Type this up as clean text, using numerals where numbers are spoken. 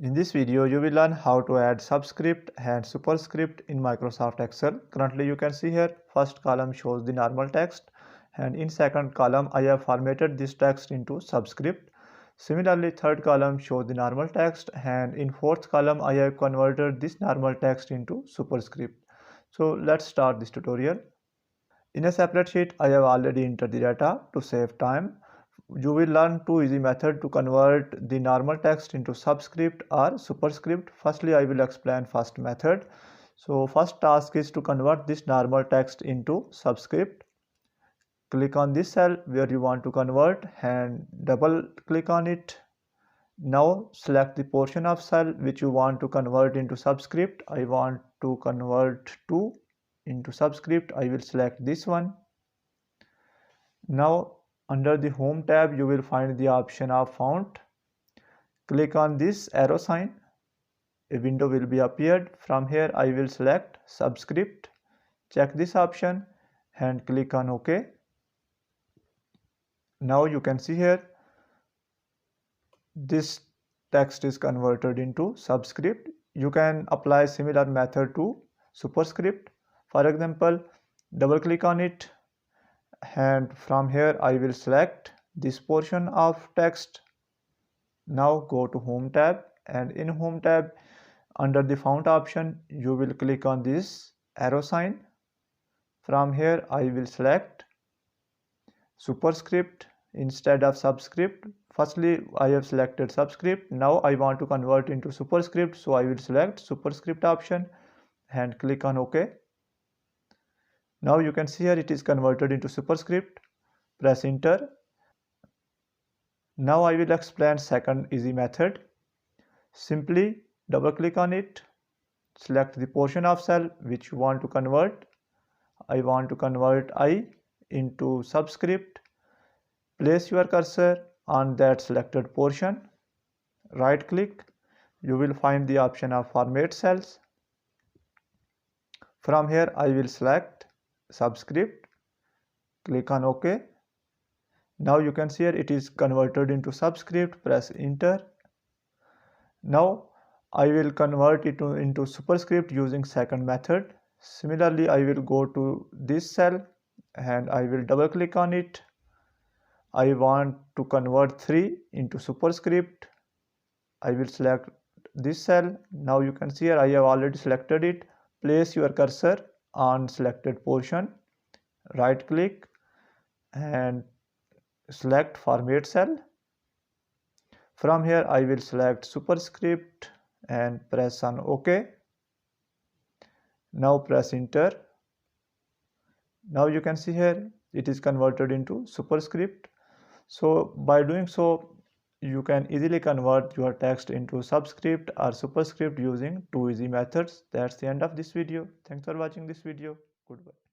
In this video, you will learn how to add subscript and superscript in Microsoft Excel. Currently, you can see here, first column shows the normal text, and in second column, I have formatted this text into subscript. Similarly, third column shows the normal text, and in fourth column, I have converted this normal text into superscript. So let's start this tutorial. In a separate sheet, I have already entered the data to save time. You will learn two easy methods to convert the normal text into subscript or superscript. Firstly, I will explain first method. So first task is to convert this normal text into subscript. Click on this cell where you want to convert and double click on it. Now select the portion of cell which you want to convert into subscript. I want to convert 2 into subscript. I will select this one. Now under the Home tab, you will find the option of font. Click on this arrow sign. A window will be appeared. From here, I will select subscript. Check this option and click on OK. Now you can see here, this text is converted into subscript. You can apply similar method to superscript. For example, double click on it. And from here I will select this portion of text. Now go to Home tab, and in Home tab under the font option you will click on this arrow sign. From here I will select superscript instead of subscript. Firstly I have selected subscript. Now I want to convert into superscript, so I will select superscript option and click on OK. Now you can see here it is converted into superscript. Press enter. Now I will explain second easy method. Simply double click on it. Select the portion of cell which you want to convert. I want to convert I into subscript. Place your cursor on that selected portion. Right click. You will find the option of format cells. From here I will select subscript. Click on OK. Now you can see here it is converted into subscript. Press enter. Now I will convert it into superscript using second method. Similarly, I will go to this cell and I will double click on it. I want to convert 3 into superscript. I will select this cell. Now you can see here I have already selected it. Place your cursor on selected portion. Right click and select format cell. From here I will select superscript and press on OK. Now press enter. Now you can see here it is converted into superscript. So by doing so, you can easily convert your text into subscript or superscript using two easy methods. That's the end of this video. Thanks for watching this video. Goodbye.